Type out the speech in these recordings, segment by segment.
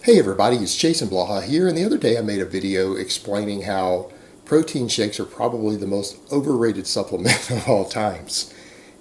Hey everybody, it's Jason Blaha here, and the other day I made a video explaining how protein shakes are probably the most overrated supplement of all times.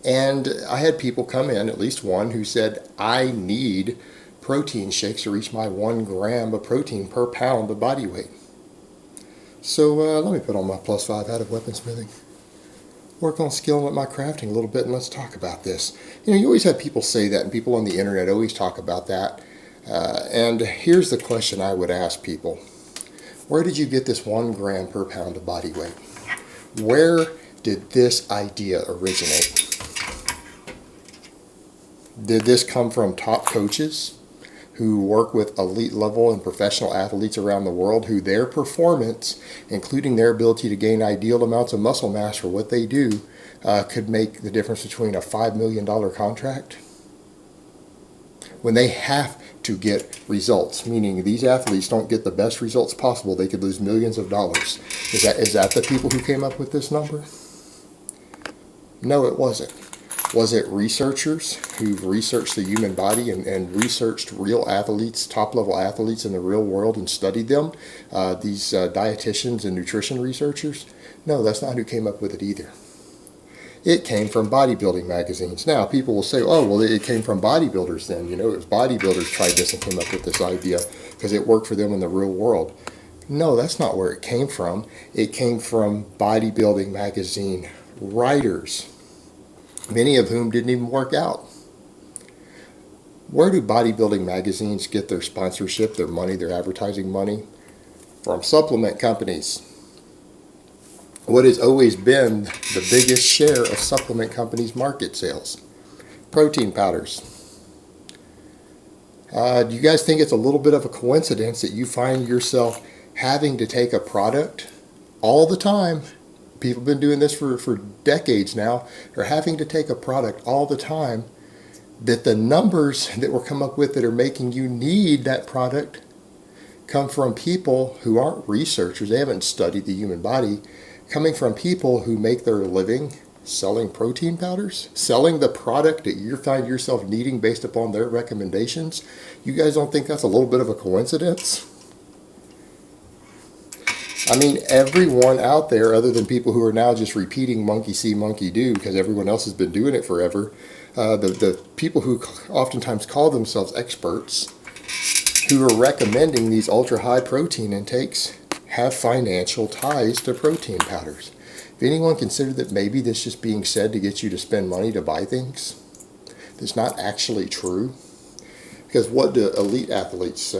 And I had people come in, at least one, who said, I need protein shakes to reach my 1 gram of protein per pound of body weight. So let me put on my +5 hat of weaponsmithing. Work on skilling with my crafting a little bit, and let's talk about this. You know, you always have people say that, and people on the internet always talk about that. And here's the question I would ask people. Where did you get this 1 gram per pound of body weight? Where did this idea originate? Did this come from top coaches who work with elite level and professional athletes around the world, who their performance, including their ability to gain ideal amounts of muscle mass for what they do, could make the difference between a $5 million contract? When they have to get results, meaning these athletes don't get the best results possible, they could lose millions of dollars. Is that the people who came up with this number? No, it wasn't. Was it researchers who've researched the human body and researched real athletes, top-level athletes in the real world, and studied them? These dietitians and nutrition researchers? No, that's not who came up with it either. It came from bodybuilding magazines. Now, people will say, oh, well, it came from bodybuilders then. You know, it was bodybuilders tried this and came up with this idea because it worked for them in the real world. No, that's not where it came from. It came from bodybuilding magazine writers, many of whom didn't even work out. Where do bodybuilding magazines get their sponsorship, their money, their advertising money? From supplement companies. What has always been the biggest share of supplement companies' market sales? Protein powders. Do you guys think it's a little bit of a coincidence that you find yourself having to take a product all the time? People have been doing this for decades now. They're having to take a product all the time, that the numbers that were come up with that are making you need that product come from people who aren't researchers. They haven't studied the human body. Coming from people who make their living selling protein powders, selling the product that you find yourself needing based upon their recommendations. You guys don't think that's a little bit of a coincidence? I mean, everyone out there, other than people who are now just repeating monkey see, monkey do, because everyone else has been doing it forever, the people who oftentimes call themselves experts, who are recommending these ultra-high protein intakes, have financial ties to protein powders. If anyone considered that maybe this is being said to get you to spend money to buy things, that's not actually true. Because what do elite athletes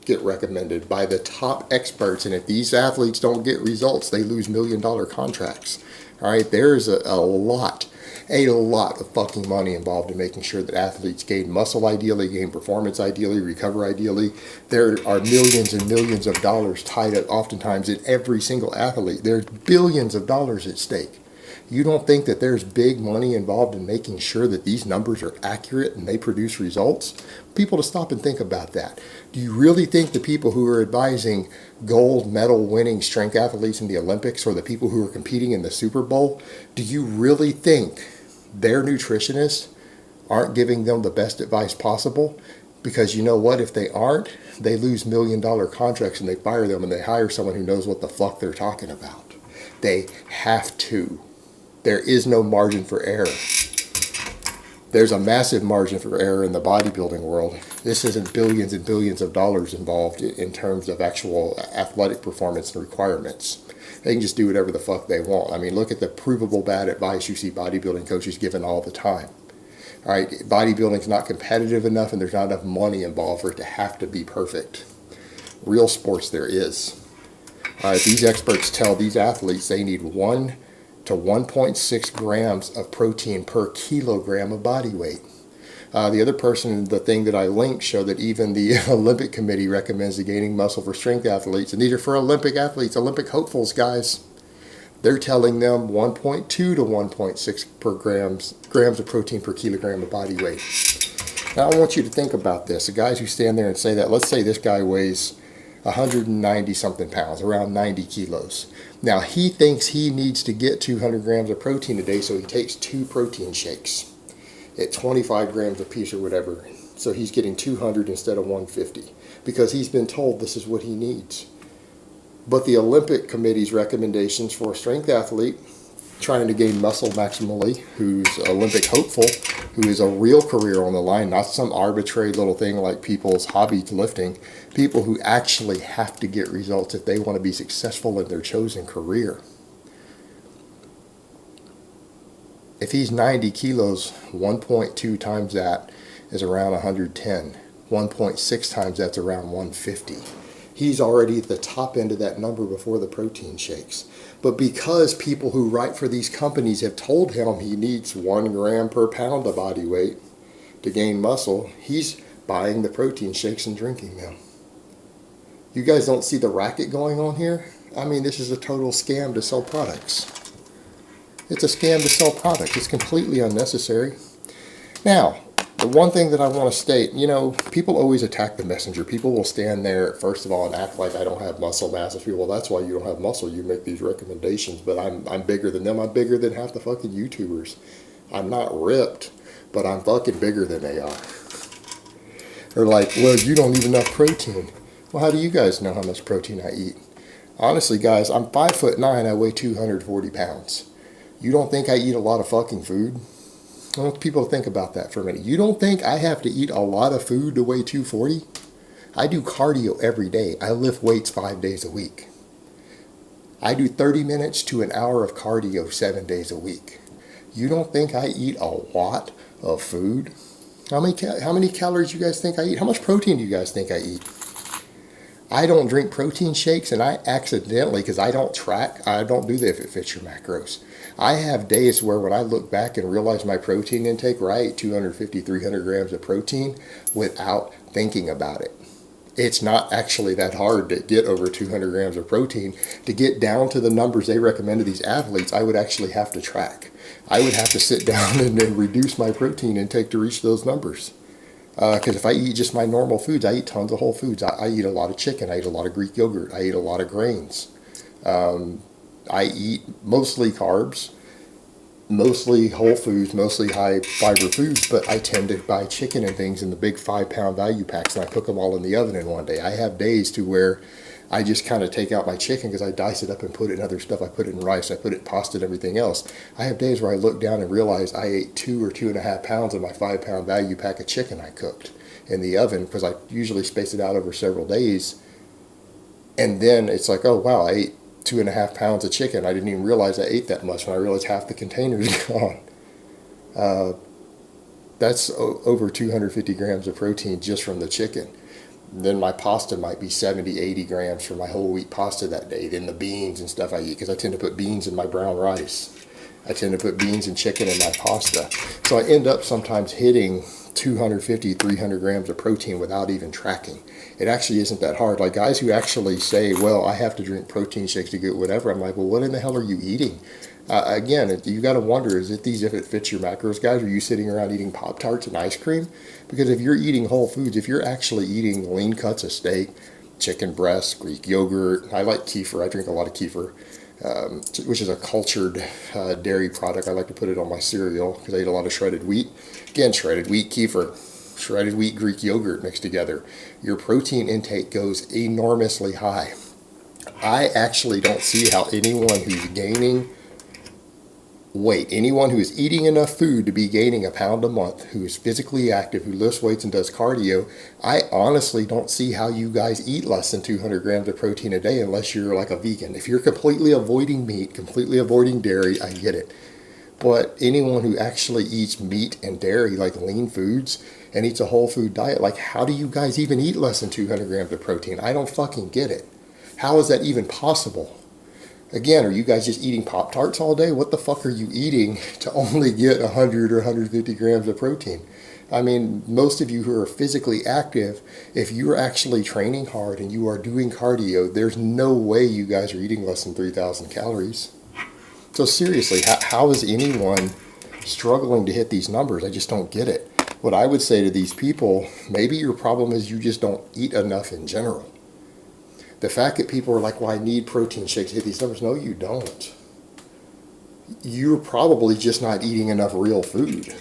get recommended? By the top experts, and if these athletes don't get results, they lose $1 million contracts. All right, there's a lot of fucking money involved in making sure that athletes gain muscle ideally, gain performance ideally, recover ideally. There are millions and millions of dollars tied up oftentimes in every single athlete. There's billions of dollars at stake. You don't think that there's big money involved in making sure that these numbers are accurate and they produce results? People to stop and think about that. Do you really think the people who are advising gold medal winning strength athletes in the Olympics, or the people who are competing in the Super Bowl, do you really think their nutritionists aren't giving them the best advice possible? Because you know what, if they aren't, they lose $1 million contracts and they fire them and they hire someone who knows what the fuck they're talking about. They have to. There is no margin for error. There's a massive margin for error in the bodybuilding world. This isn't billions and billions of dollars involved in terms of actual athletic performance and requirements. They can just do whatever the fuck they want. I mean, look at the provable bad advice you see bodybuilding coaches giving all the time. All right, bodybuilding's not competitive enough, and there's not enough money involved for it to have to be perfect. Real sports there is. All right, these experts tell these athletes they need 1 to 1.6 grams of protein per kilogram of body weight. The other person, the thing that I linked, showed that even the Olympic Committee recommends the gaining muscle for strength athletes, and these are for Olympic athletes, Olympic hopefuls, guys. They're telling them 1.2 to 1.6 grams of protein per kilogram of body weight. Now I want you to think about this. The guys who stand there and say that, let's say this guy weighs 190 something pounds, around 90 kilos. Now he thinks he needs to get 200 grams of protein a day, so he takes 2 protein shakes at 25 grams a piece or whatever, So he's getting 200 instead of 150 because he's been told this is what he needs. But the Olympic Committee's recommendations for a strength athlete trying to gain muscle maximally, who's Olympic hopeful, who is a real career on the line, not some arbitrary little thing like people's hobby lifting, people who actually have to get results if they want to be successful in their chosen career. If he's 90 kilos, 1.2 times that is around 110. 1.6 times that's around 150. He's already at the top end of that number before the protein shakes. But because people who write for these companies have told him he needs 1 gram per pound of body weight to gain muscle, he's buying the protein shakes and drinking them. You guys don't see the racket going on here? I mean, this is a total scam to sell products. It's a scam to sell products. It's completely unnecessary. Now, the one thing that I want to state, you know, people always attack the messenger. People will stand there, first of all, and act like I don't have muscle mass. I feel, well, that's why you don't have muscle. You make these recommendations, but I'm bigger than them. I'm bigger than half the fucking YouTubers. I'm not ripped, but I'm fucking bigger than they are. They're like, well, you don't eat enough protein. Well, how do you guys know how much protein I eat? Honestly, guys, I'm 5'9". I weigh 240 pounds. You don't think I eat a lot of fucking food? I want people to think about that for a minute. You don't think I have to eat a lot of food to weigh 240? I do cardio every day. I lift weights 5 days a week. I do 30 minutes to an hour of cardio 7 days a week. You don't think I eat a lot of food? How many calories you guys think I eat? How much protein do you guys think I eat? I don't drink protein shakes, and I accidentally, because I don't track, I don't do that if it fits your macros. I have days where when I look back and realize my protein intake, where I eat 250, 300 grams of protein without thinking about it. It's not actually that hard to get over 200 grams of protein. To get down to the numbers they recommend to these athletes, I would actually have to track. I would have to sit down and then reduce my protein intake to reach those numbers. Because if I eat just my normal foods, I eat tons of whole foods. I eat a lot of chicken. I eat a lot of Greek yogurt. I eat a lot of grains. I eat mostly carbs, mostly whole foods, mostly high fiber foods, but I tend to buy chicken and things in the big 5-pound value packs, and I cook them all in the oven in one day. I have days to where I just kind of take out my chicken because I dice it up and put it in other stuff. I put it in rice, I put it in pasta and everything else. I have days where I look down and realize I ate 2 or 2.5 pounds of my 5-pound value pack of chicken I cooked in the oven, because I usually space it out over several days. And then it's like, oh wow, I ate 2.5 pounds of chicken. I didn't even realize I ate that much when I realized half the container is gone. That's over 250 grams of protein just from the chicken. Then my pasta might be 70, 80 grams for my whole wheat pasta that day. Then the beans and stuff I eat, because I tend to put beans in my brown rice. I tend to put beans and chicken in my pasta. So I end up sometimes hitting 250, 300 grams of protein without even tracking. It actually isn't that hard. Like guys who actually say, well, I have to drink protein shakes to get whatever. I'm like, well, what in the hell are you eating? Again, you got to wonder, is it these if it fits your macros, guys? Are you sitting around eating Pop-Tarts and ice cream? Because if you're eating whole foods, if you're actually eating lean cuts of steak, chicken breast, Greek yogurt, I like kefir. I drink a lot of kefir, which is a cultured dairy product. I like to put it on my cereal because I eat a lot of shredded wheat. Again, shredded wheat kefir, shredded wheat Greek yogurt mixed together. Your protein intake goes enormously high. I actually don't see how anyone who's gaining weight, anyone who is eating enough food to be gaining a pound a month, who is physically active, who lifts weights and does cardio, I honestly don't see how you guys eat less than 200 grams of protein a day unless you're like a vegan. If you're completely avoiding meat, completely avoiding dairy, I get it. But anyone who actually eats meat and dairy, like lean foods, and eats a whole food diet, like how do you guys even eat less than 200 grams of protein? I don't fucking get it. How is that even possible? Again, are you guys just eating Pop-Tarts all day? What the fuck are you eating to only get 100 or 150 grams of protein? I mean, most of you who are physically active, if you're actually training hard and you are doing cardio, there's no way you guys are eating less than 3,000 calories. So seriously, how is anyone struggling to hit these numbers? I just don't get it. What I would say to these people, maybe your problem is you just don't eat enough in general. The fact that people are like, well, I need protein shakes to hit these numbers. No, you don't. You're probably just not eating enough real food.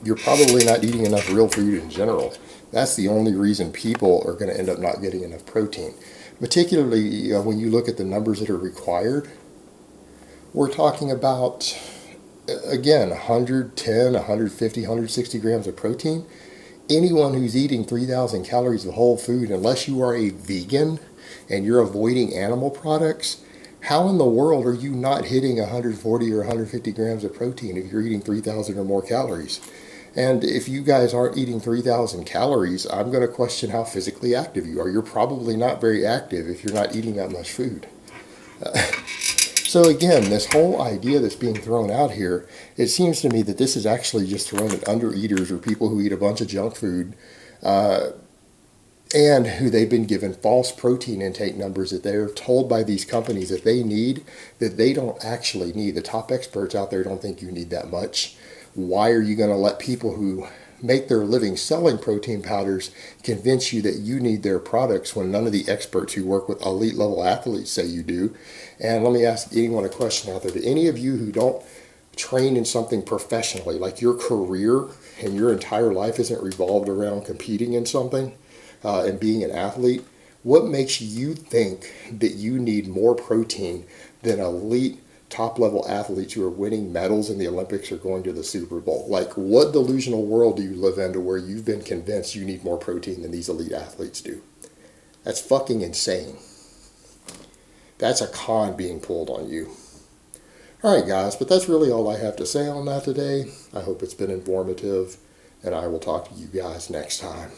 you're probably not eating enough real food in general. That's the only reason people are going to end up not getting enough protein. Particularly when you look at the numbers that are required, we're talking about, again, 110, 150, 160 grams of protein. Anyone who's eating 3,000 calories of whole food, unless you are a vegan and you're avoiding animal products, how in the world are you not hitting 140 or 150 grams of protein if you're eating 3,000 or more calories? And if you guys aren't eating 3,000 calories, I'm going to question how physically active you are. You're probably not very active if you're not eating that much food. So again, this whole idea that's being thrown out here, it seems to me that this is actually just thrown at undereaters or people who eat a bunch of junk food and who they've been given false protein intake numbers that they're told by these companies that they need, that they don't actually need. The top experts out there don't think you need that much. Why are you going to let people who make their living selling protein powders convince you that you need their products when none of the experts who work with elite level athletes say you do? And let me ask anyone a question out there. Do any of you who don't train in something professionally, like your career and your entire life isn't revolved around competing in something and being an athlete, what makes you think that you need more protein than elite top-level athletes who are winning medals in the Olympics or going to the Super Bowl? Like, what delusional world do you live in to where you've been convinced you need more protein than these elite athletes do? That's fucking insane. That's a con being pulled on you. All right, guys, but that's really all I have to say on that today. I hope it's been informative, and I will talk to you guys next time.